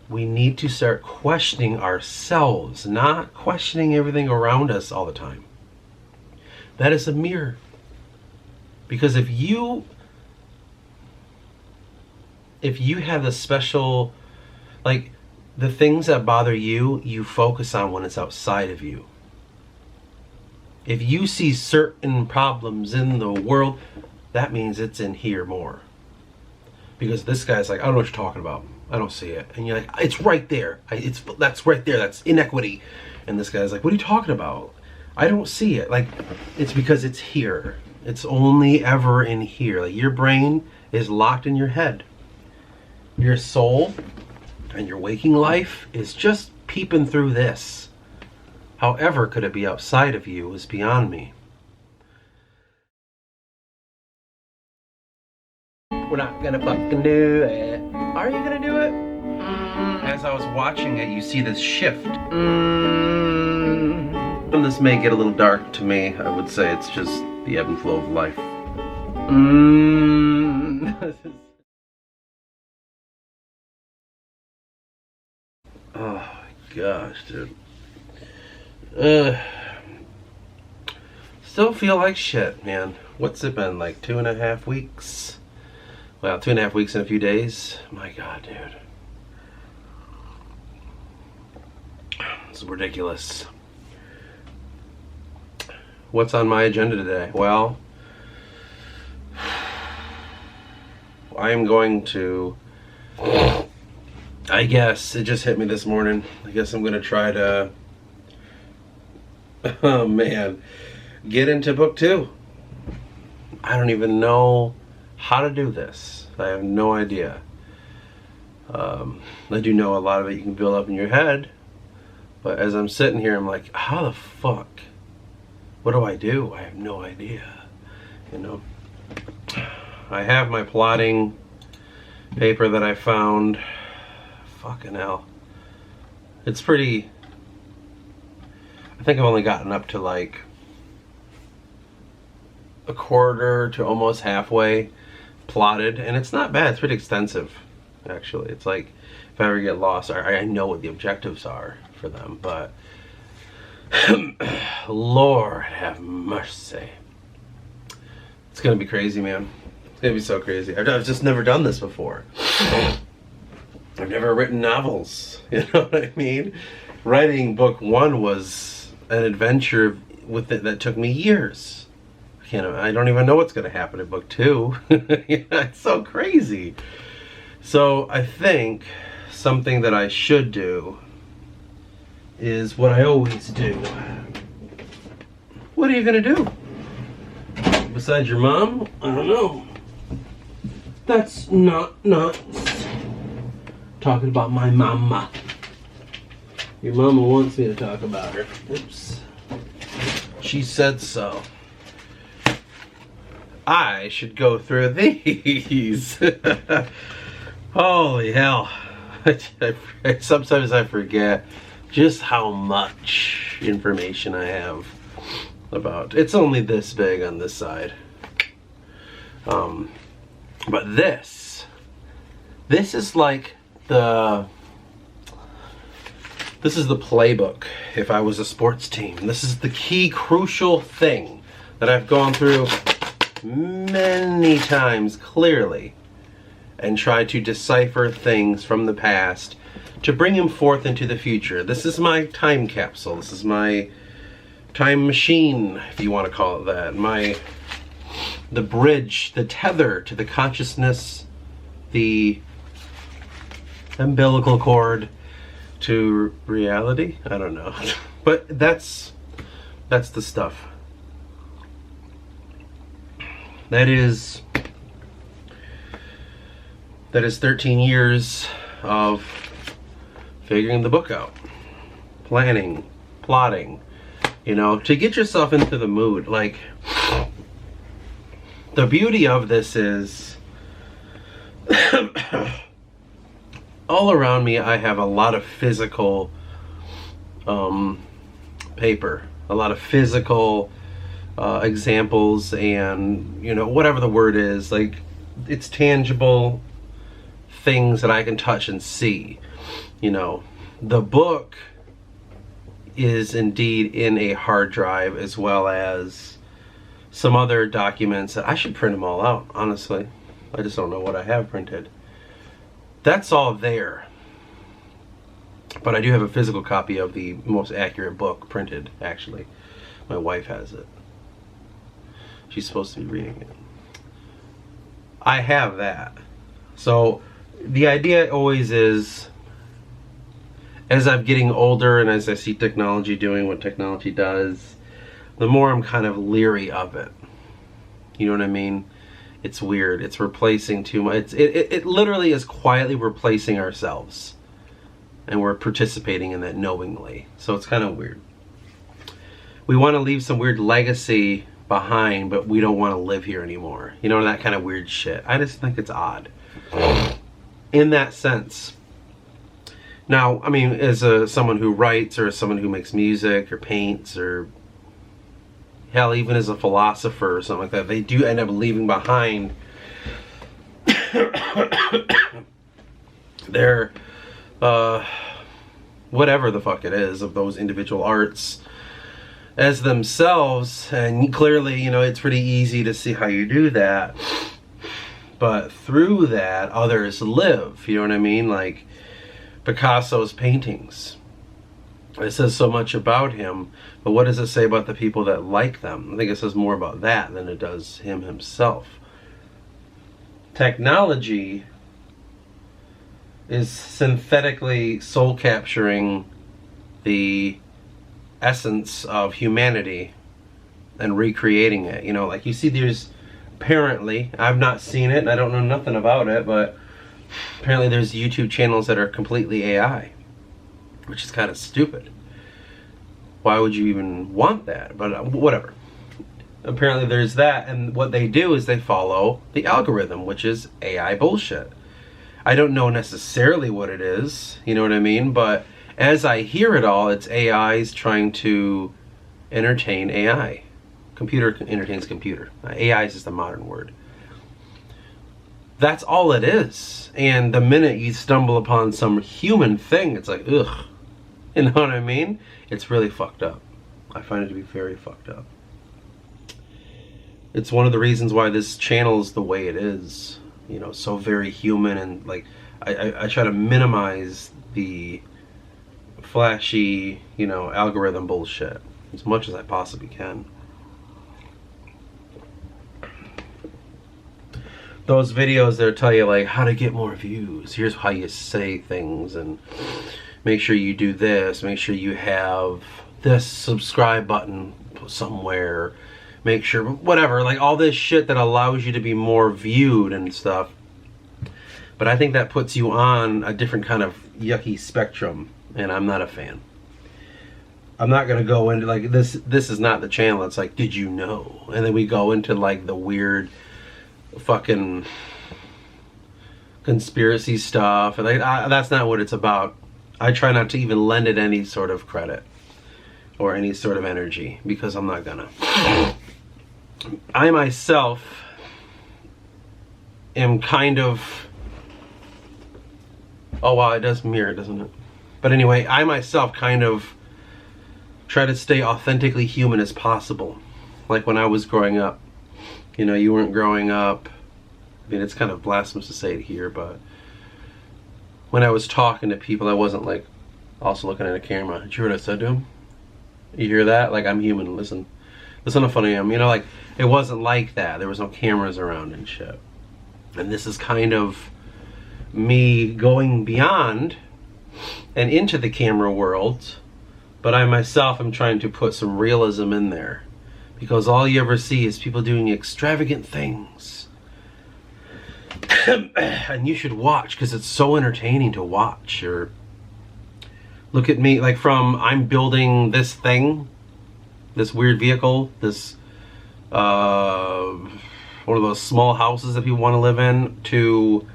we need to start questioning ourselves, not questioning everything around us all the time. That is a mirror. Because if you have the special, like, the things that bother you, you focus on when it's outside of you. If you see certain problems in the world, that means it's in here more. Because this guy's like, I don't know what you're talking about. I don't see it. And you're like, it's right there. That's right there. That's inequity. And this guy's like, what are you talking about? I don't see it. Like, it's because it's here. It's only ever in here. Like, your brain is locked in your head. Your soul and your waking life is just peeping through this. However could it be outside of you is beyond me. We're not gonna fucking do it. Are you gonna do it? As I was watching it, you see this shift. And this may get a little dark to me. I would say it's just the ebb and flow of life. Oh my gosh, dude. Still feel like shit, man. What's it been, like 2.5 weeks? Well, 2.5 weeks and a few days. My God, dude. It's ridiculous. What's on my agenda today? Well, I am going to, I guess, it just hit me this morning. I guess I'm going to try to, oh man, get into book 2. I don't even know how to do this. I have no idea. I do know a lot of it you can build up in your head, but as I'm sitting here, I'm like, how the fuck? What do? I have no idea. You know, I have my plotting paper that I found. Fucking hell. It's pretty, I think I've only gotten up to like a quarter to almost halfway plotted, and it's not bad. It's pretty extensive, actually. It's like, if I ever get lost, I know what the objectives are for them, but Lord have mercy. It's gonna be crazy, man. It's gonna be so crazy. I've just never done this before. I've never written novels, you know what I mean? Writing book 1 was an adventure with it that took me years. I don't even know what's going to happen in book 2. It's so crazy. So I think something that I should do is what I always do. What are you going to do? Besides your mom? I don't know. That's not nuts. Talking about my mama. Your mama wants me to talk about her. Oops. She said so. I should go through these. Holy hell. Sometimes I forget just how much information I have about. It's only this big on this side. But this is like this is the playbook if I was a sports team. This is the key crucial thing that I've gone through many times clearly and tried to decipher things from the past to bring him forth into the future. This is my time capsule. This is my time machine, if you want to call it that. The bridge, the tether to the consciousness, the umbilical cord to reality. I don't know. But that's the stuff. That is 13 years of figuring the book out, planning, plotting, you know, to get yourself into the mood. Like, the beauty of this is all around me I have a lot of physical paper, a lot of physical examples, and, you know, whatever the word is, like, it's tangible things that I can touch and see. You know, the book is indeed in a hard drive, as well as some other documents that I should print them all out, honestly. I just don't know what I have printed. That's all there. But I do have a physical copy of the most accurate book printed, actually. My wife has it. She's supposed to be reading it. I have that. So the idea always is, as I'm getting older and as I see technology doing what technology does, the more I'm kind of leery of it. You know what I mean? It's weird. It's replacing too much. It literally is quietly replacing ourselves. And we're participating in that knowingly. So it's kind of weird. We want to leave some weird legacy behind, but we don't want to live here anymore. You know, that kind of weird shit. I just think it's odd. In that sense. Now, I mean, as someone who writes, or someone who makes music, or paints, or hell, even as a philosopher or something like that, they do end up leaving behind their whatever the fuck it is of those individual arts as themselves. And clearly, you know, it's pretty easy to see how you do that, but through that others live. You know what I mean? Like Picasso's paintings, it says so much about him, but what does it say about the people that like them? I think it says more about that than it does him himself. Technology is synthetically soul capturing the essence of humanity and recreating it. You know, like you see, there's apparently, I've not seen it and I don't know nothing about it, but apparently there's YouTube channels that are completely AI, which is kind of stupid. Why would you even want that? But whatever. Apparently there's that, and what they do is they follow the algorithm, which is AI bullshit. I don't know necessarily what it is, you know what I mean? But as I hear it all, it's AI's trying to entertain AI. Computer entertains computer. AI is just a modern word. That's all it is. And the minute you stumble upon some human thing, it's like, ugh. You know what I mean? It's really fucked up. I find it to be very fucked up. It's one of the reasons why this channel is the way it is. You know, so very human, and like I try to minimize the flashy, you know, algorithm bullshit as much as I possibly can. Those videos that tell you like how to get more views, here's how you say things, and make sure you do this, make sure you have this subscribe button somewhere, make sure whatever, like all this shit that allows you to be more viewed and stuff. But I think that puts you on a different kind of yucky spectrum, and I'm not a fan. I'm not gonna go into like this is not the channel. It's like, did you know? And then we go into like the weird fucking conspiracy stuff, and that's not what it's about. I try not to even lend it any sort of credit or any sort of energy, because I'm not gonna. I myself am kind of, oh wow, it does mirror, doesn't it? But anyway, I myself kind of try to stay authentically human as possible. Like when I was growing up, you know, you weren't growing up, I mean, it's kind of blasphemous to say it here, but when I was talking to people, I wasn't like also looking at a camera. Did you hear what I said to him? You hear that? Like, I'm human, listen how funny I am. You know, like, it wasn't like that. There was no cameras around and shit. And this is kind of me going beyond and into the camera world, but I myself am trying to put some realism in there, because all you ever see is people doing extravagant things. And you should watch, because it's so entertaining to watch. Or look at me, like, from I'm building this thing, this weird vehicle, this one of those small houses that people want to live in, to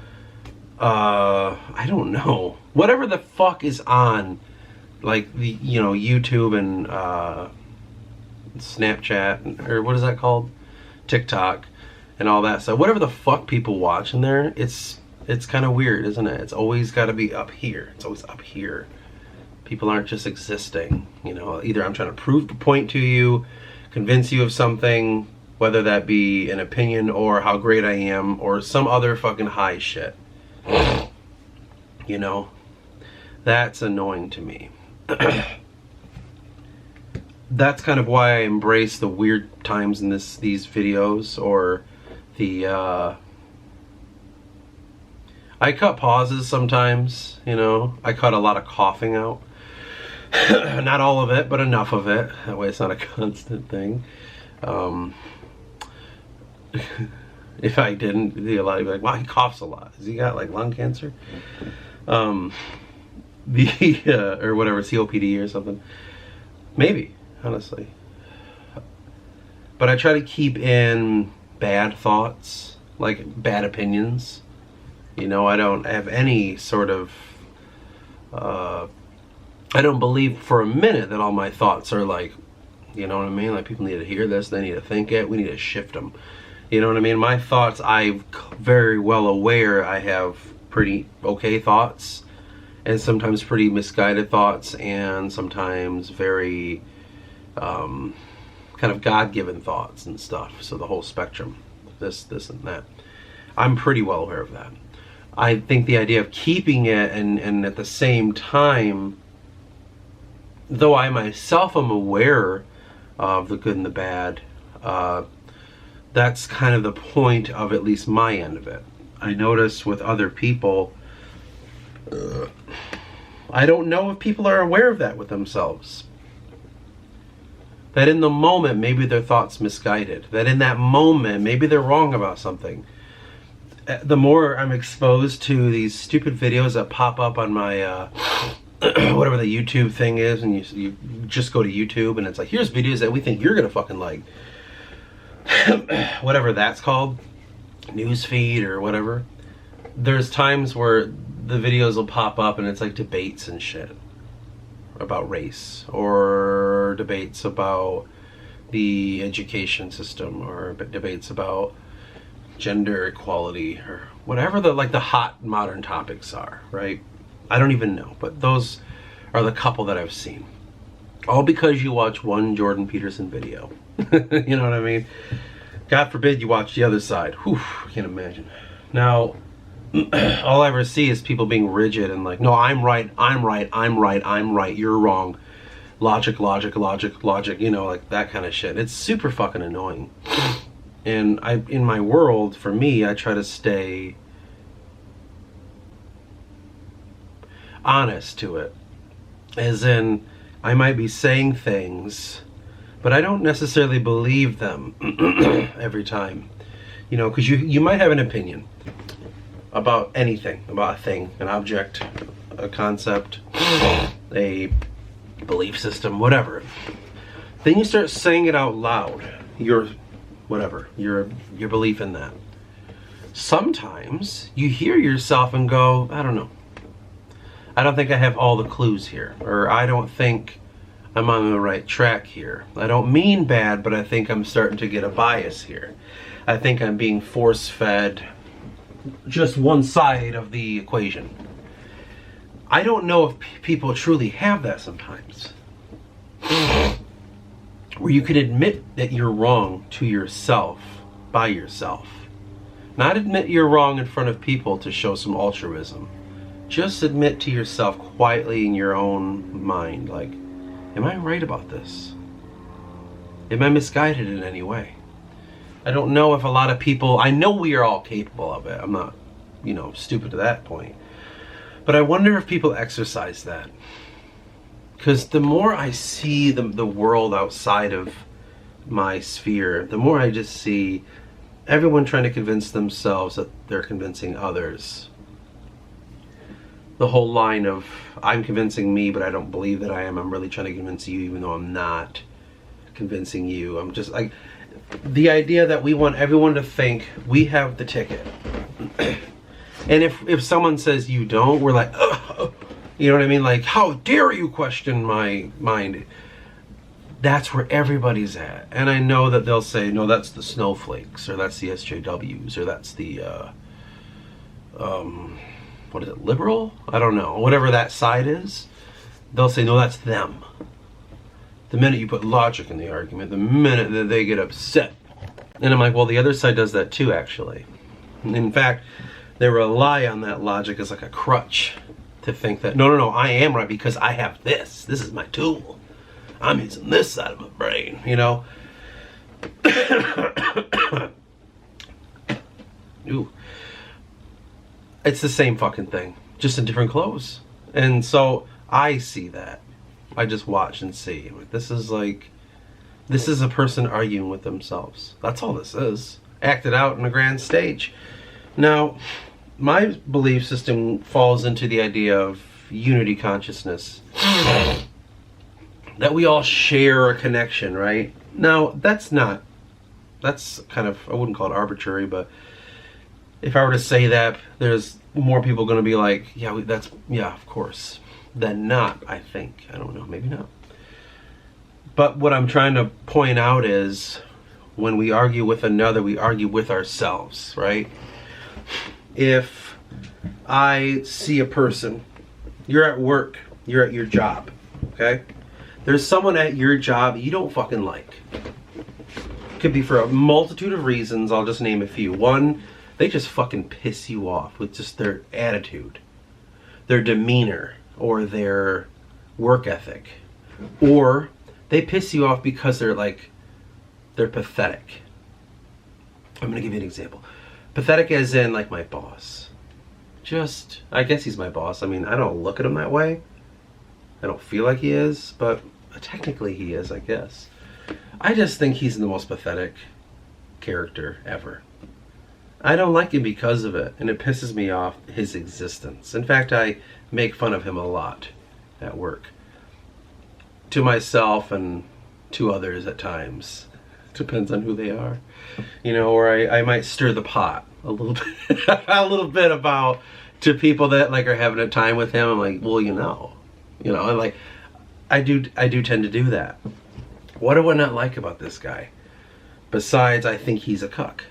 I don't know, whatever the fuck is on, like, the, you know, YouTube and Snapchat, or what is that called, TikTok, and all that stuff. Whatever the fuck people watch in there, it's It's kind of weird, isn't it? It's always got to be up here. It's always up here. People aren't just existing. You know, either I'm trying to prove a point to you, convince you of something, whether that be an opinion or how great I am or some other fucking high shit. You know, that's annoying to me. That's kind of why I embrace the weird times in these videos, or the I cut pauses sometimes, you know. I cut a lot of coughing out. Not all of it, but enough of it. That way it's not a constant thing. If I didn't, a lot of people be like, wow, he coughs a lot. Has he got like lung cancer? Or whatever, COPD or something. Maybe, honestly. But I try to keep in bad thoughts, like bad opinions. You know, I don't have any sort of, I don't believe for a minute that all my thoughts are like, you know what I mean? Like, people need to hear this, they need to think it, we need to shift them. You know what I mean? My thoughts, I'm very well aware I have pretty okay thoughts, and sometimes pretty misguided thoughts, and sometimes very kind of God-given thoughts and stuff. So the whole spectrum, this and that. I'm pretty well aware of that. I think the idea of keeping it and at the same time, though I myself am aware of the good and the bad, that's kind of the point of at least my end of it. I notice with other people, I don't know if people are aware of that with themselves. That in the moment, maybe their thoughts misguided. That in that moment, maybe they're wrong about something. The more I'm exposed to these stupid videos that pop up on my, whatever the YouTube thing is, and you just go to YouTube and it's like, here's videos that we think you're gonna fucking like. Whatever that's called, newsfeed or whatever. There's times where the videos will pop up and it's like debates and shit about race, or debates about the education system, or debates about gender equality, or whatever the hot modern topics are, right? I don't even know, but those are the couple that I've seen. All because you watch one Jordan Peterson video. You know what I mean? God forbid you watch the other side. Whew, I can't imagine. Now, all I ever see is people being rigid and like, no, I'm right, I'm right, I'm right, I'm right, you're wrong. Logic, logic, logic, logic, you know, like that kind of shit. It's super fucking annoying. And in my world, for me, I try to stay honest to it. As in, I might be saying things, but I don't necessarily believe them every time. You know, because you might have an opinion about anything, about a thing, an object, a concept, a belief system, whatever. Then you start saying it out loud, your belief in that. Sometimes you hear yourself and go, I don't know. I don't think I have all the clues here, or I don't think I'm on the right track here. I don't mean bad, but I think I'm starting to get a bias here. I think I'm being force-fed just one side of the equation. I don't know if people truly have that sometimes. Where you can admit that you're wrong to yourself, by yourself. Not admit you're wrong in front of people to show some altruism. Just admit to yourself quietly in your own mind, like, am I right about this? Am I misguided in any way? I don't know if a lot of people, I know we are all capable of it. I'm not, you know, stupid to that point. But I wonder if people exercise that. Because the more I see the world outside of my sphere, the more I just see everyone trying to convince themselves that they're convincing others. The whole line of, I'm convincing me, but I don't believe that I am. I'm really trying to convince you, even though I'm not convincing you. I'm just like, the idea that we want everyone to think we have the ticket. And if someone says you don't, we're like, ugh. You know what I mean? Like, how dare you question my mind? That's where everybody's at. And I know that they'll say, no, that's the snowflakes, or that's the SJWs, or that's the what is it, liberal? I don't know. Whatever that side is, they'll say, no, that's them. The minute you put logic in the argument, the minute that they get upset. And I'm like, well, the other side does that too, actually. In fact, they rely on that logic as like a crutch to think that, no, I am right because I have this. This is my tool. I'm using this side of my brain, you know? Ooh. It's the same fucking thing, just in different clothes. And so I see that. I just watch and see. This is a person arguing with themselves. That's all this is. Acted out on a grand stage. Now, my belief system falls into the idea of unity consciousness. That we all share a connection, right? Now, that's kind of, I wouldn't call it arbitrary, but if I were to say that, there's more people going to be like, yeah, of course, than not, I think. I don't know, maybe not. But what I'm trying to point out is, when we argue with another, we argue with ourselves, right? If I see a person, you're at work, you're at your job, okay? There's someone at your job you don't fucking like. Could be for a multitude of reasons. I'll just name a few. One, they just fucking piss you off with just their attitude, their demeanor, or their work ethic. Or they piss you off because they're pathetic. I'm gonna give you an example. Pathetic as in like my boss. I guess he's my boss. I mean, I don't look at him that way. I don't feel like he is, but technically he is, I guess. I just think he's the most pathetic character ever. I don't like him because of it, and it pisses me off, his existence. In fact, I make fun of him a lot at work. To myself and to others at times. Depends on who they are. You know, or I might stir the pot a little bit, a little bit about, to people that like are having a time with him. I'm like, well, you know, and like, I do tend to do that. What do I not like about this guy? Besides, I think he's a cuck.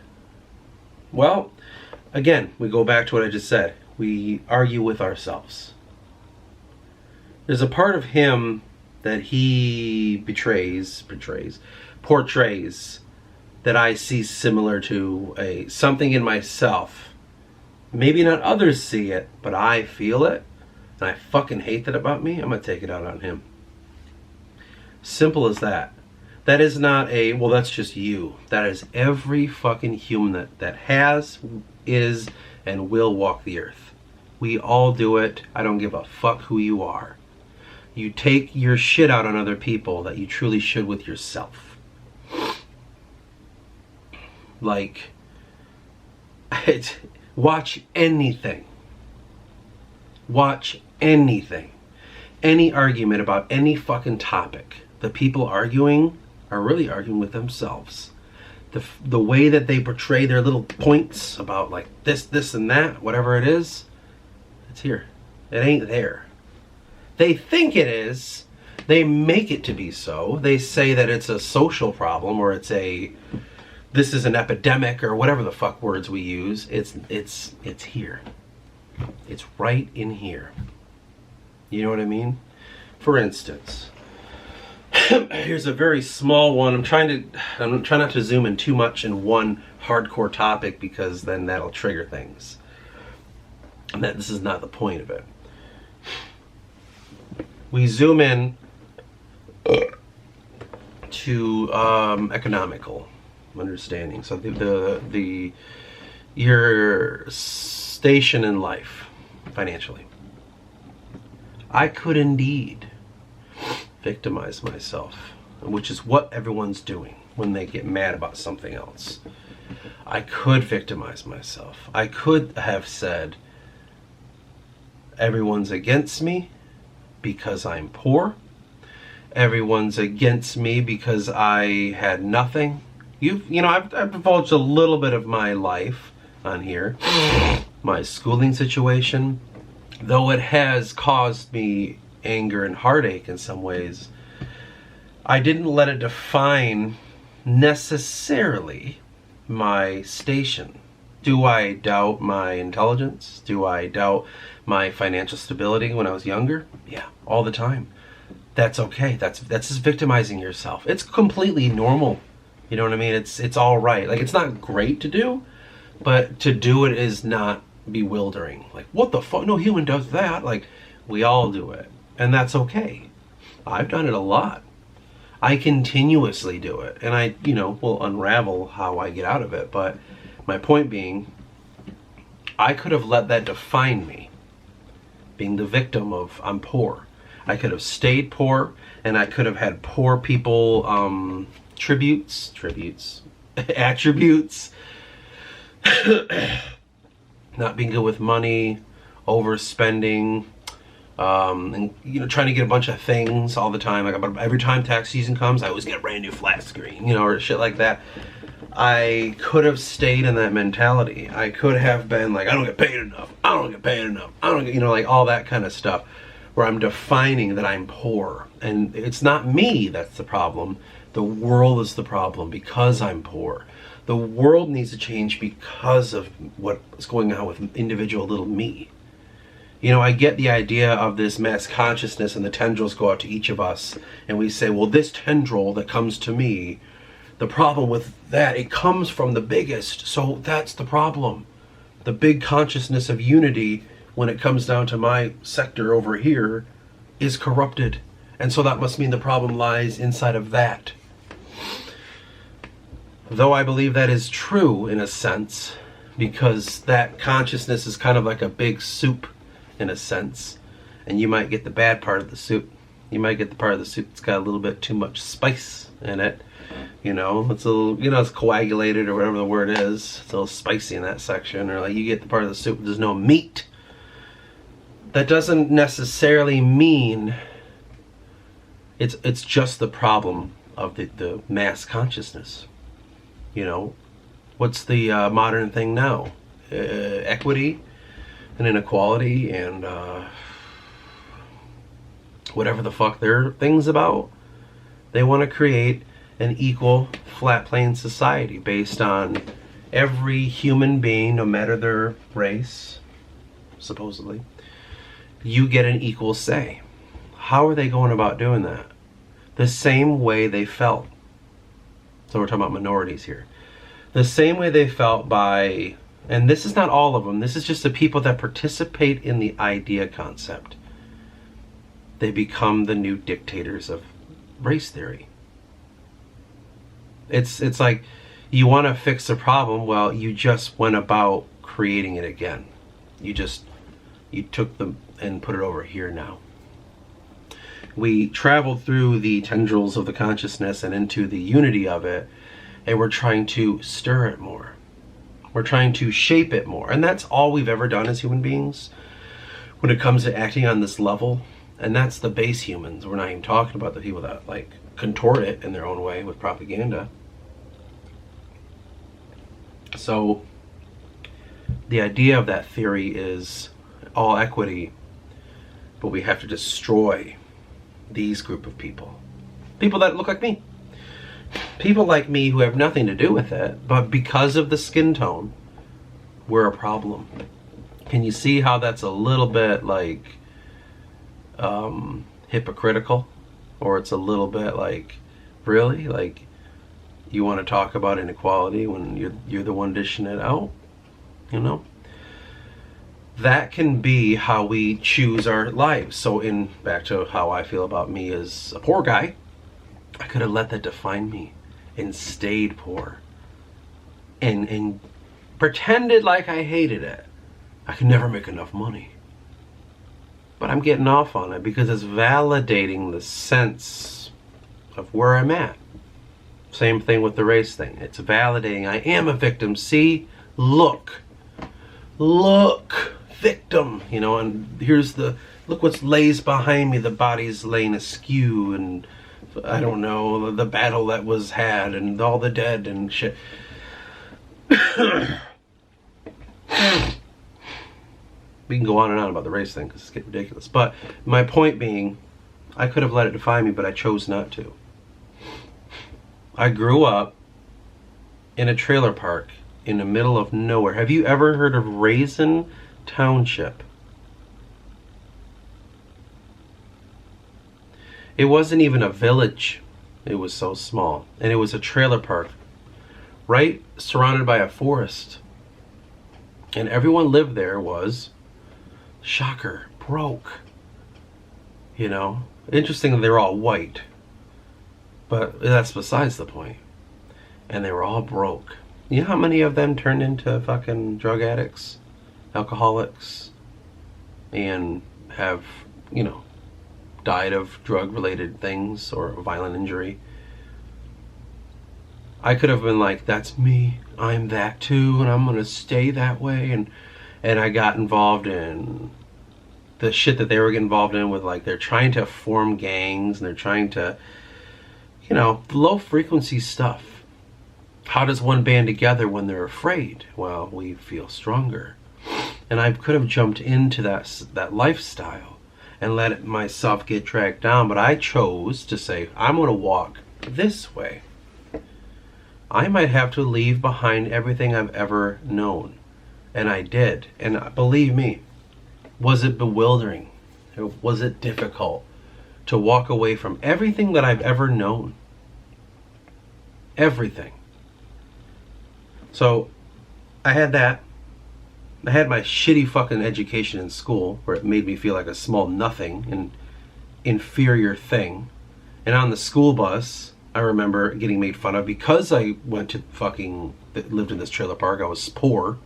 Well, again, we go back to what I just said. We argue with ourselves. There's a part of him that he portrays, that I see similar to something in myself. Maybe not others see it, but I feel it, and I fucking hate that about me. I'm gonna take it out on him. Simple as that. That is not well, that's just you. That is every fucking human that has, is, and will walk the earth. We all do it. I don't give a fuck who you are. You take your shit out on other people that you truly should with yourself. Like, watch anything. Watch anything. Any argument about any fucking topic. The people arguing are really arguing with themselves. The way that they portray their little points about like this and that, whatever it is, it's here. It ain't there. They think it is. They make it to be so. They say that it's a social problem, or this is an epidemic, or whatever the fuck words we use. It's here. It's right in here. You know what I mean? For instance, here's a very small one. I'm trying not to zoom in too much in one hardcore topic, because then that'll trigger things. And this is not the point of it. We zoom in to economical understanding. So your station in life financially. I could indeed victimize myself, which is what everyone's doing when they get mad about something else. I could victimize myself. I could have said, everyone's against me because I'm poor. Everyone's against me because I had nothing. I've divulged a little bit of my life on here. My schooling situation, though it has caused me anger and heartache in some ways, I didn't let it define necessarily my station. Do I doubt my intelligence? Do I doubt my financial stability when I was younger? Yeah, all the time. That's okay. That's just victimizing yourself. It's completely normal. You know what I mean? It's all right. Like, it's not great to do, but to do it is not bewildering. Like, what the fuck? No human does that. Like, we all do it, and that's okay. I've done it a lot. I continuously do it, and I, will unravel how I get out of it. But my point being, I could have let that define me, being the victim of I'm poor. I could have stayed poor, and I could have had poor people attributes, not being good with money, overspending, and trying to get a bunch of things all the time. Like, every time tax season comes, I always get a brand new flat screen, or shit like that. I could have stayed in that mentality. I could have been like, I don't get paid enough. I don't get paid enough. I don't get, like all that kind of stuff, where I'm defining that I'm poor. And it's not me that's the problem. The world is the problem because I'm poor. The world needs to change because of what's going on with individual little me. I get the idea of this mass consciousness, and the tendrils go out to each of us, and we say, well, this tendril that comes to me, the problem with that, it comes from the biggest, so that's the problem. The big consciousness of unity, when it comes down to my sector over here, is corrupted. And so that must mean the problem lies inside of that. Though I believe that is true in a sense, because that consciousness is kind of like a big soup in a sense. And you might get the bad part of the soup. You might get the part of the soup that's got a little bit too much spice in it. It's a little, it's coagulated or whatever the word is. It's a little spicy in that section. Or like you get the part of the soup there's no meat. That doesn't necessarily mean it's just the problem of the mass consciousness. What's the modern thing now? Equity and inequality and whatever the fuck their thing's about. They want to create an equal, flat plane society based on every human being, no matter their race, supposedly, you get an equal say. How are they going about doing that? The same way they felt. So we're talking about minorities here. The same way they felt by, and this is not all of them, this is just the people that participate in the idea concept. They become the new dictators of race theory. It's like, you want to fix a problem, well, you just went about creating it again. You took them and put it over here now. We traveled through the tendrils of the consciousness and into the unity of it, and we're trying to stir it more. We're trying to shape it more. And that's all we've ever done as human beings when it comes to acting on this level. And that's the base humans. We're not even talking about the people that like contort it in their own way with propaganda. So the idea of that theory is all equity, but we have to destroy these group of people. People that look like me. People like me who have nothing to do with it, but because of the skin tone, we're a problem. Can you see how that's a little bit like hypocritical? Or it's a little bit like, really? Like, you want to talk about inequality when you're the one dishing it out? That can be how we choose our lives. So back to how I feel about me as a poor guy, I could have let that define me and stayed poor and pretended like I hated it. I could never make enough money. But I'm getting off on it because it's validating the sense of where I'm at. Same thing with the race thing. It's validating I am a victim. See? Look, victim. And here's look what lays behind me. The body's laying askew, and I don't know, the battle that was had, and all the dead and shit. We can go on and on about the race thing because it's getting ridiculous. But my point being, I could have let it define me, but I chose not to. I grew up in a trailer park in the middle of nowhere. Have you ever heard of Raisin Township? It wasn't even a village. It was so small. And it was a trailer park, right surrounded by a forest. And everyone lived there was, shocker, broke. You know? Interesting that they were all white. But that's besides the point. And they were all broke. You know how many of them turned into fucking drug addicts, alcoholics, and have, you know, died of drug-related things or violent injury? I could have been like, that's me, I'm that too, and I'm gonna stay that way. And I got involved in the shit that they were getting involved in with, like, they're trying to form gangs and they're trying to, you know, low frequency stuff. How does one band together when they're afraid? Well, we feel stronger. And I could have jumped into that lifestyle and let myself get dragged down, but I chose to say, I'm going to walk this way. I might have to leave behind everything I've ever known. And I did. And believe me, was it bewildering? Was it difficult to walk away from everything that I've ever known? Everything. So I had that. I had my shitty fucking education in school where it made me feel like a small nothing, an inferior thing. And on the school bus, I remember getting made fun of because I went to lived in this trailer park. I was poor.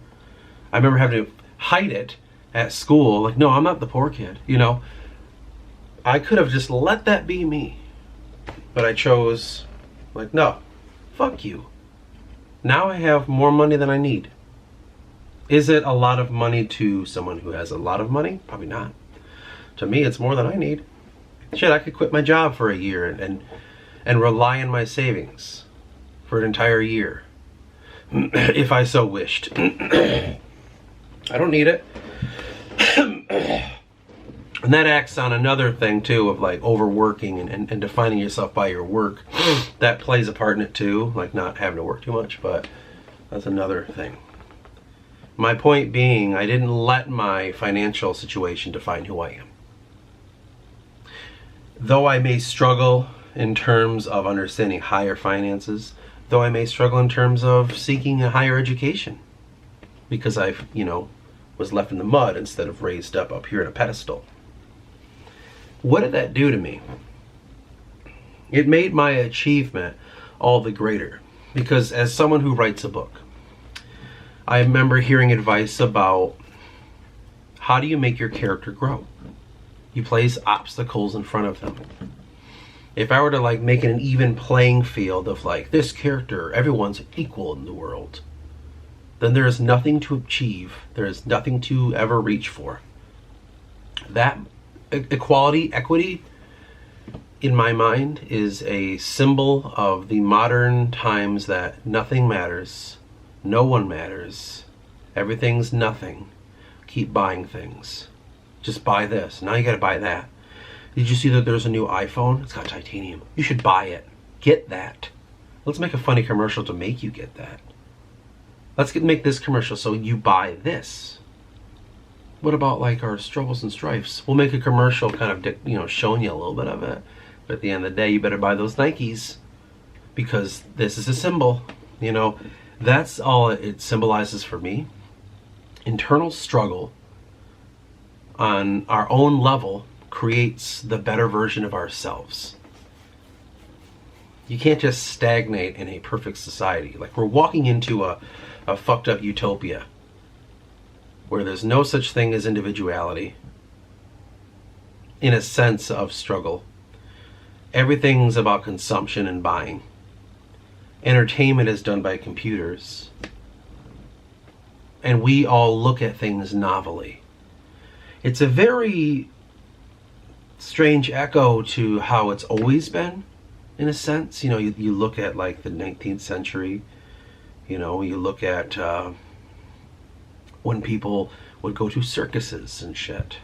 I remember having to hide it at school. Like, no, I'm not the poor kid, you know. I could have just let that be me. But I chose, like, no, fuck you. Now I have more money than I need. Is it a lot of money to someone who has a lot of money? Probably not. To me, it's more than I need. Shit, I could quit my job for a year and rely on my savings for an entire year if I so wished. I don't need it. And that acts on another thing too of like overworking and defining yourself by your work. That plays a part in it too, like not having to work too much, but that's another thing. My point being, I didn't let my financial situation define who I am. Though I may struggle in terms of understanding higher finances, though I may struggle in terms of seeking a higher education, because I've, you know, was left in the mud instead of raised up here in a pedestal. What did that do to me? It made my achievement all the greater, because as someone who writes a book, I remember hearing advice about how do you make your character grow? You place obstacles in front of them. If I were to like make it an even playing field of like this character, everyone's equal in the world, then there is nothing to achieve. There is nothing to ever reach for. That equality, equity, in my mind, is a symbol of the modern times that nothing matters, no one matters, everything's nothing. Keep buying things. Just buy this. Now you gotta buy that. Did you see that there's a new iPhone? It's got titanium. You should buy it. Get that. Let's make a funny commercial to make you get that. Let's make this commercial so you buy this. What about like our struggles and strifes? We'll make a commercial kind of, you know, showing you a little bit of it. But at the end of the day, you better buy those Nikes because this is a symbol. You know, that's all it symbolizes for me. Internal struggle on our own level creates the better version of ourselves. You can't just stagnate in a perfect society. Like we're walking into a fucked up utopia where there's no such thing as individuality in a sense of struggle. Everything's about consumption and buying. Entertainment is done by computers. And we all look at things novelly. It's a very strange echo to how it's always been, in a sense. You know, you look at like the 19th century, you know, you look at when people would go to circuses and shit.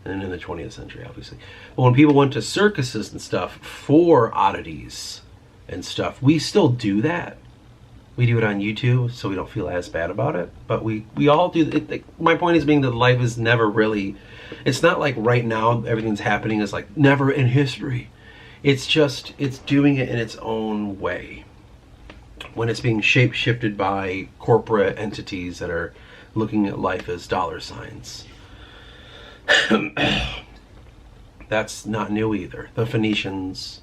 And in the 20th century, obviously. But when people went to circuses and stuff for oddities and stuff, we still do that. We do it on YouTube, so we don't feel as bad about it. But we all do it. Like, my point is being that life is never really, it's not like right now everything's happening is like never in history. It's just, it's doing it in its own way. When it's being shape-shifted by corporate entities that are looking at life as dollar signs. That's not new either. The Phoenicians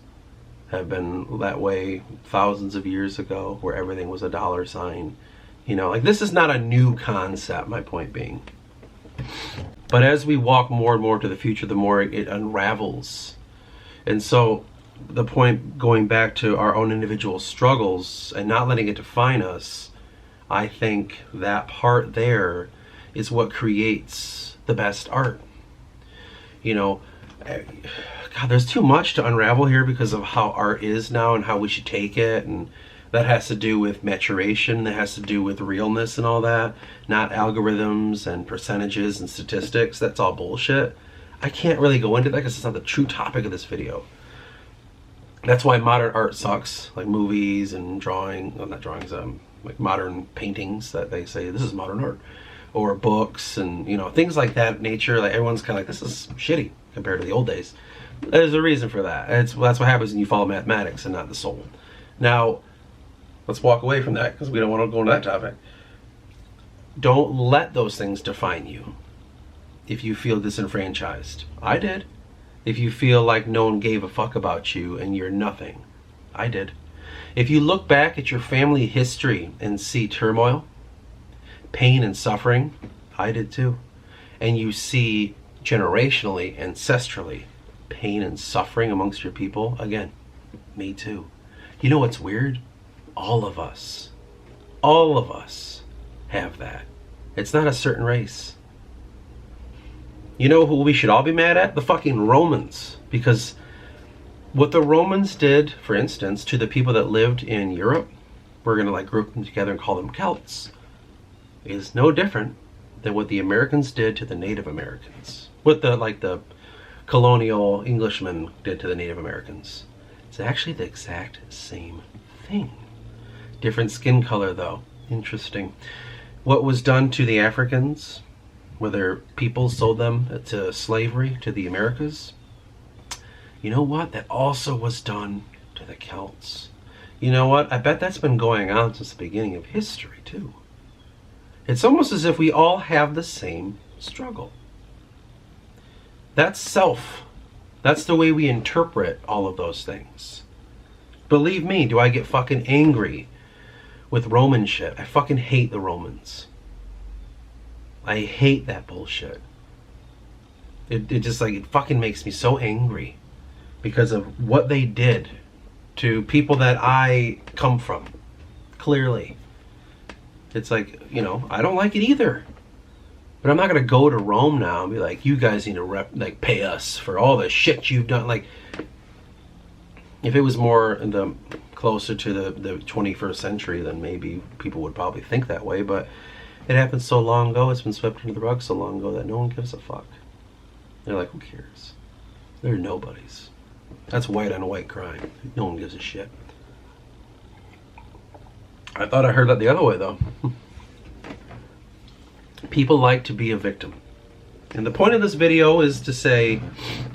have been that way thousands of years ago, where everything was a dollar sign. You know, like, this is not a new concept, my point being. But as we walk more and more to the future, the more it unravels. And so the point, going back to our own individual struggles and not letting it define us, I think that part there is what creates the best art. You know, God, there's too much to unravel here because of how art is now and how we should take it, and that has to do with maturation, that has to do with realness and all that, not algorithms and percentages and statistics. That's all bullshit. I can't really go into that because it's not the true topic of this video. That's why modern art sucks, like movies and drawing, well, not drawings, like modern paintings that they say this is modern art, or books and, you know, things like that nature. Like, everyone's kind of like, this is shitty compared to the old days. There's a reason for that. That's what happens when you follow mathematics and not the soul. Now, let's walk away from that because we don't want to go into that topic. Don't let those things define you. If you feel disenfranchised, I did. If you feel like no one gave a fuck about you and you're nothing, I did. If you look back at your family history and see turmoil, pain and suffering, I did too. And you see generationally, ancestrally, pain and suffering amongst your people, again, me too. You know what's weird? All of us have that. It's not a certain race. You know who we should all be mad at? The fucking Romans. Because what the Romans did, for instance, to the people that lived in Europe, we're going to like group them together and call them Celts, is no different than what the Americans did to the Native Americans. What the colonial Englishmen did to the Native Americans. It's actually the exact same thing. Different skin color though. Interesting. What was done to the Africans, whether people sold them to slavery to the Americas, you know what? That also was done to the Celts. You know what? I bet that's been going on since the beginning of history too. It's almost as if we all have the same struggle. That's self. That's the way we interpret all of those things. Believe me, do I get fucking angry with Roman shit? I fucking hate the Romans. I hate that bullshit. It just like, it fucking makes me so angry because of what they did to people that I come from. Clearly. It's like, you know, I don't like it either. But I'm not going to go to Rome now and be like, you guys need to pay us for all the shit you've done. Like, if it was more closer to the 21st century, then maybe people would probably think that way. But it happened so long ago, it's been swept under the rug so long ago that no one gives a fuck. They're like, who cares? They're nobodies. That's white on white crime. No one gives a shit. I thought I heard that the other way though. People like to be a victim. And the point of this video is to say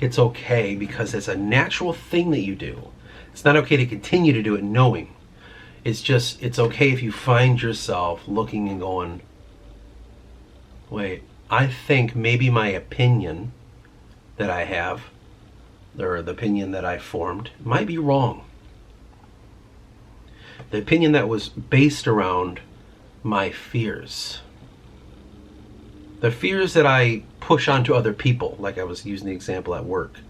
it's okay because it's a natural thing that you do. It's not okay to continue to do it knowing. It's just, it's okay if you find yourself looking and going, wait, I think maybe my opinion that I have, or the opinion that I formed, might be wrong. The opinion that was based around my fears. The fears that I push onto other people, like I was using the example at work.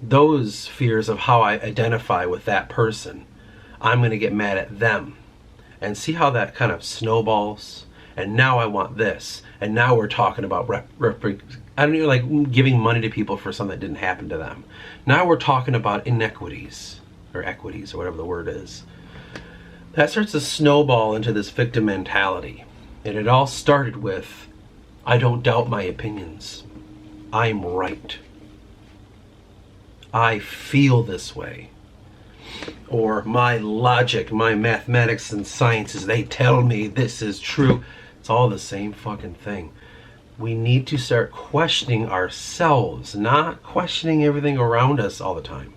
Those fears of how I identify with that person, I'm going to get mad at them. And see how that kind of snowballs? And now I want this. And now we're talking about, I don't know, like giving money to people for something that didn't happen to them. Now we're talking about inequities, or equities, or whatever the word is. That starts to snowball into this victim mentality. And it all started with, I don't doubt my opinions. I'm right. I feel this way. or my logic, my mathematics and sciences, they tell me this is true. It's all the same fucking thing. We need to start questioning ourselves, not questioning everything around us all the time.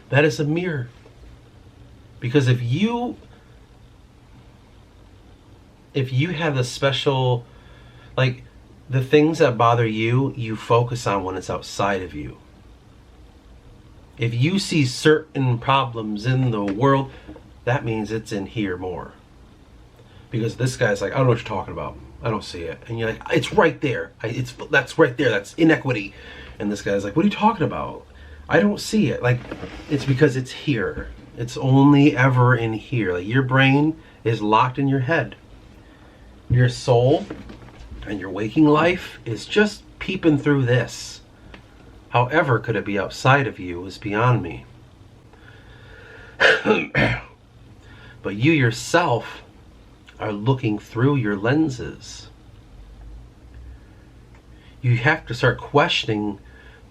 That is a mirror. Because if you have the special, like, the things that bother you, you focus on when it's outside of you. If you see certain problems in the world, that means it's in here more. Because this guy's like, I don't know what you're talking about. I don't see it. And you're like, it's right there. That's right there. That's inequity. And this guy's like, what are you talking about? I don't see it. Like, it's because it's here. It's only ever in here. Like, your brain is locked in your head. Your soul and your waking life is just peeping through this. However could it be outside of you is beyond me. But you yourself are looking through your lenses. You have to start questioning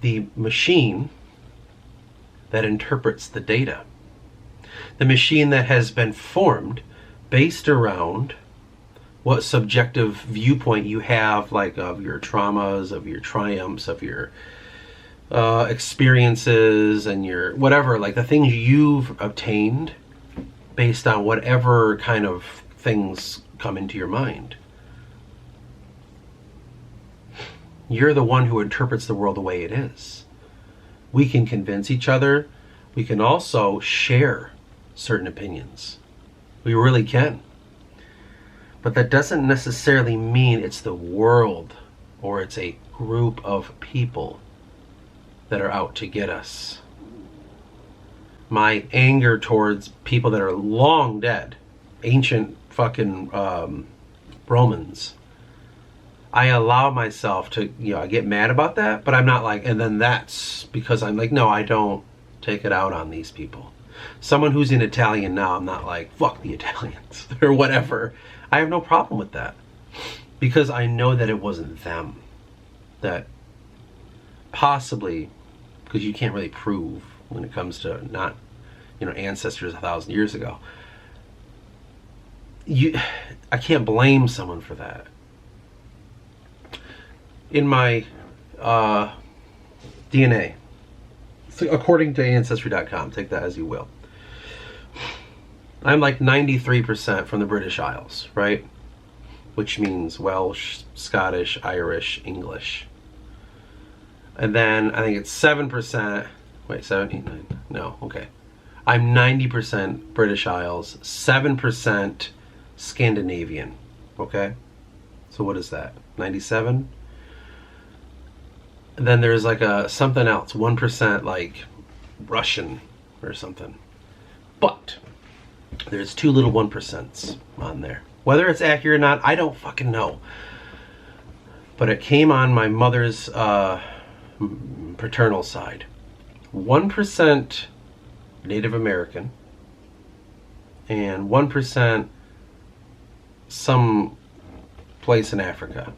the machine that interprets the data. The machine that has been formed based around what subjective viewpoint you have, like of your traumas, of your triumphs, of your experiences, and your whatever, like the things you've obtained based on whatever kind of things come into your mind. You're the one who interprets the world the way it is. We can convince each other. We can also share certain opinions. We really can. But that doesn't necessarily mean it's the world or it's a group of people that are out to get us. My anger towards people that are long dead, ancient fucking Romans, I allow myself to, I get mad about that, but I'm not like, and then that's because I'm like, no, I don't take it out on these people. Someone who's in Italian now, I'm not like, fuck the Italians or whatever. I have no problem with that because I know that it wasn't them. That possibly, because you can't really prove when it comes to not, ancestors 1,000 years ago. I can't blame someone for that. In my DNA, so according to Ancestry.com, take that as you will, I'm like 93% from the British Isles, right? Which means Welsh, Scottish, Irish, English. And then I think it's 7%, wait, 17, 9, no, okay. I'm 90% British Isles, 7% Scandinavian, okay? So what is that, 97? And then there's like something else, 1% like Russian or something. But there's 2 little 1%s on there. Whether it's accurate or not, I don't fucking know. But it came on my mother's paternal side. 1% Native American and 1% some place in Africa.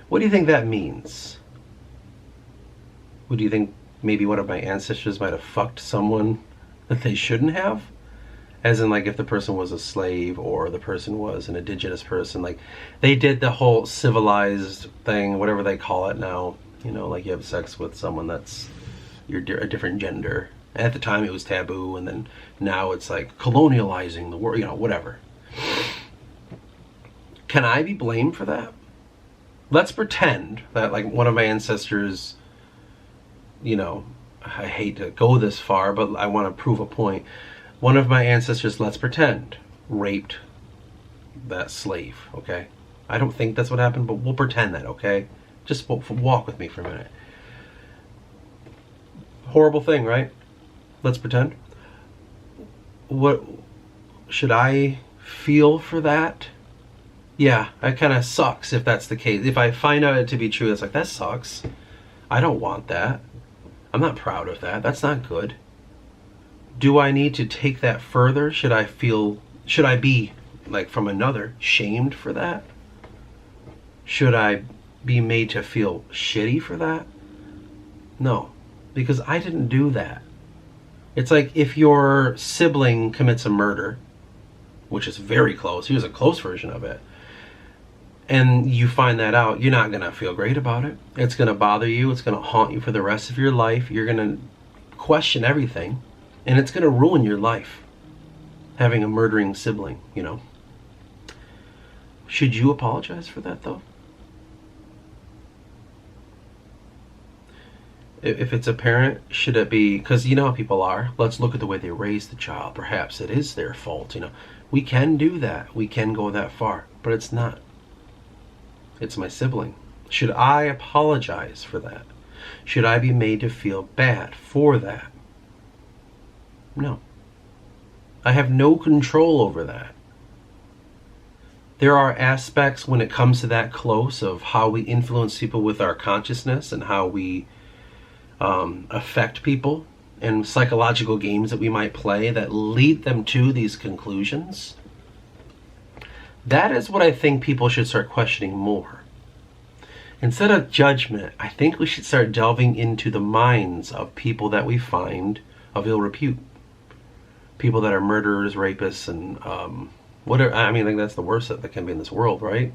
What do you think that means? Would you think maybe one of my ancestors might have fucked someone that they shouldn't have? As in, like, if the person was a slave or the person was an indigenous person, like, they did the whole civilized thing, whatever they call it now. Like you have sex with someone that's a different gender. At the time it was taboo, and then now it's like colonializing the world, whatever. Can I be blamed for that? Let's pretend that, like, one of my ancestors, I hate to go this far, but I want to prove a point. One of my ancestors, let's pretend, raped that slave, okay? I don't think that's what happened, but we'll pretend that, okay? Just walk with me for a minute. Horrible thing, right? Let's pretend. What should I feel for that? Yeah, it kind of sucks if that's the case. If I find out it to be true, it's like, that sucks. I don't want that. I'm not proud of that. That's not good. Do I need to take that further? Should I be, like, from another, shamed for that? Should I be made to feel shitty for that? No, because I didn't do that. It's like if your sibling commits a murder, which is very close, here's a close version of it, and you find that out, you're not going to feel great about it. It's going to bother you. It's going to haunt you for the rest of your life. You're going to question everything, and it's going to ruin your life, having a murdering sibling, you know. Should you apologize for that, though? If it's a parent, should it be, because you know how people are, let's look at the way they raised the child. Perhaps it is their fault, you know. We can do that. We can go that far, but it's not. It's my sibling. Should I apologize for that? Should I be made to feel bad for that? No. I have no control over that. There are aspects when it comes to that close of how we influence people with our consciousness and how we affect people, and psychological games that we might play that lead them to these conclusions. That is what I think people should start questioning more. Instead of judgment, I think we should start delving into the minds of people that we find of ill repute. People that are murderers, rapists, and whatever. I mean, I think that's the worst that can be in this world, right?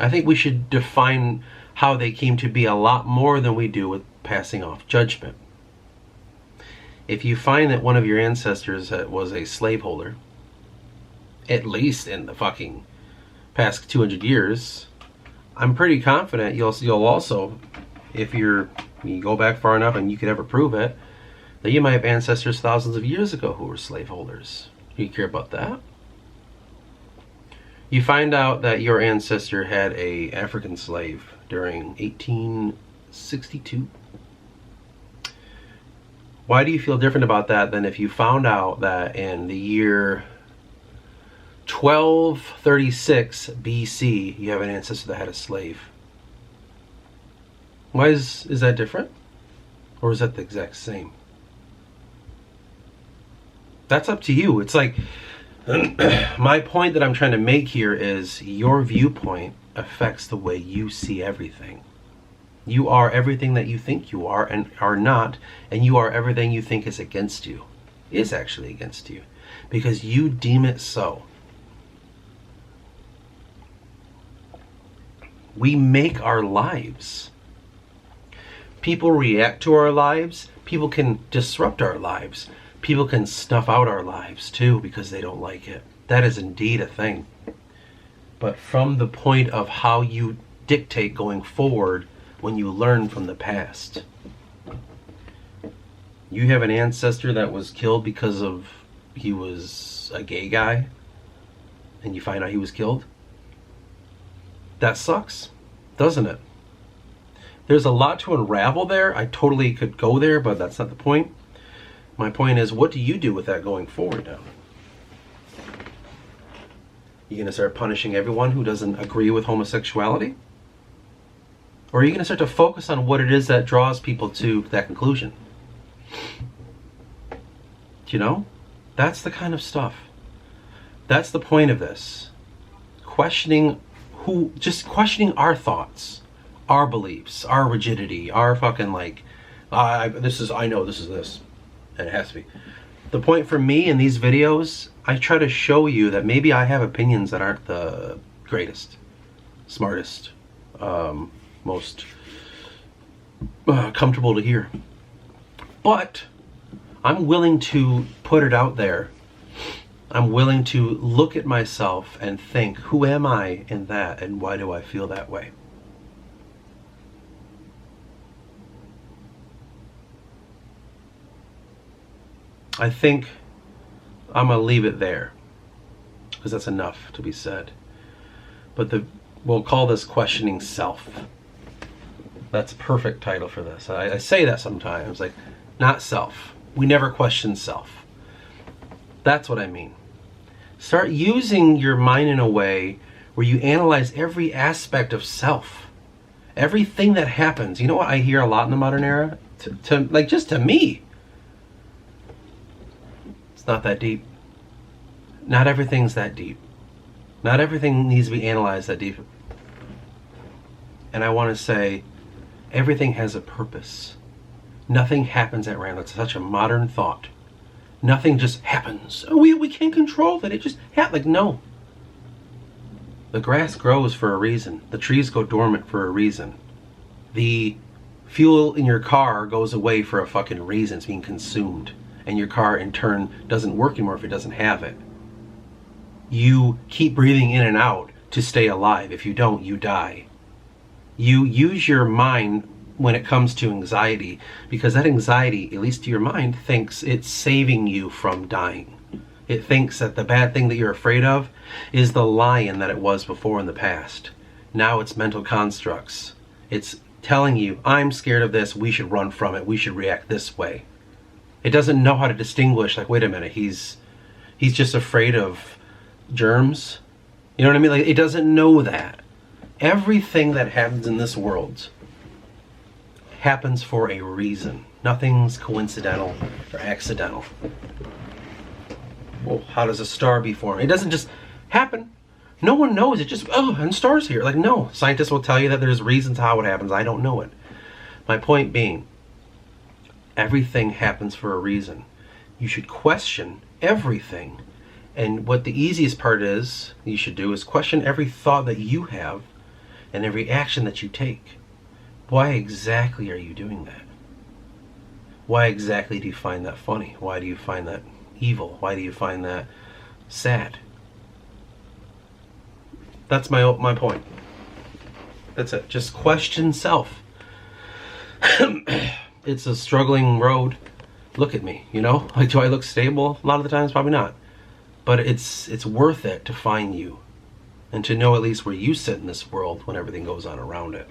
I think we should define how they came to be a lot more than we do with passing off judgment. If you find that one of your ancestors was a slaveholder, at least in the fucking past 200 years, I'm pretty confident you'll also, if you go back far enough and you could ever prove it, that you might have ancestors thousands of years ago who were slaveholders. Do you care about that? You find out that your ancestor had a African slave during 1862. Why do you feel different about that than if you found out that in the year 1236 BC, you have an ancestor that had a slave? Why is that different? Or is that the exact same? That's up to you. It's like, my point that I'm trying to make here is your viewpoint affects the way you see everything. You are everything that you think you are and are not, and you are everything you think is against you, is actually against you, because you deem it so. We make our lives. People react to our lives. People can disrupt our lives. People can snuff out our lives too because they don't like it. That is indeed a thing. But from the point of how you dictate going forward when you learn from the past. You have an ancestor that was killed because of he was a gay guy, and you find out he was killed. That sucks, doesn't it? There's a lot to unravel there. I totally could go there, but that's not the point. My point is, what do you do with that going forward now? You gonna start punishing everyone who doesn't agree with homosexuality? Or are you gonna start to focus on what it is that draws people to that conclusion? You know? That's the kind of stuff. That's the point of this. Questioning our thoughts, our beliefs, our rigidity, our fucking like, I know this is this, and it has to be. The point for me in these videos, I try to show you that maybe I have opinions that aren't the greatest, smartest, most comfortable to hear. But I'm willing to put it out there. I'm willing to look at myself and think, who am I in that, and why do I feel that way? I think I'm going to leave it there, because that's enough to be said. But we'll call this questioning self. That's a perfect title for this. I say that sometimes, like, not self. We never question self. That's what I mean. Start using your mind in a way where you analyze every aspect of self. Everything that happens. You know what I hear a lot in the modern era? Just to me. It's not that deep. Not everything's that deep. Not everything needs to be analyzed that deep. And I want to say, everything has a purpose. Nothing happens at random. It's such a modern thought. Nothing just happens. Oh, we can't control it. It just happens. Like, no. The grass grows for a reason. The trees go dormant for a reason. The fuel in your car goes away for a fucking reason. It's being consumed. And your car, in turn, doesn't work anymore if it doesn't have it. You keep breathing in and out to stay alive. If you don't, you die. You use your mind when it comes to anxiety, because that anxiety, at least to your mind, thinks it's saving you from dying. It thinks that the bad thing that you're afraid of is the lion that it was before in the past. Now it's mental constructs. It's telling you, I'm scared of this, we should run from it, we should react this way. It doesn't know how to distinguish, like, wait a minute, he's just afraid of germs. You know what I mean? Like, it doesn't know that. Everything that happens in this world happens for a reason. Nothing's coincidental or accidental. Well, how does a star be formed? It doesn't just happen. No one knows. It just, oh, and stars here. Like, no. Scientists will tell you that there's reasons how it happens. I don't know it. My point being, everything happens for a reason. You should question everything. And what the easiest part is, you should do, is question every thought that you have and every action that you take. Why exactly are you doing that? Why exactly do you find that funny? Why do you find that evil? Why do you find that sad? That's my point. That's it. Just question self. It's a struggling road. Look at me, you know? Like, do I look stable? A lot of the times, probably not. But it's worth it to find you and to know at least where you sit in this world when everything goes on around it.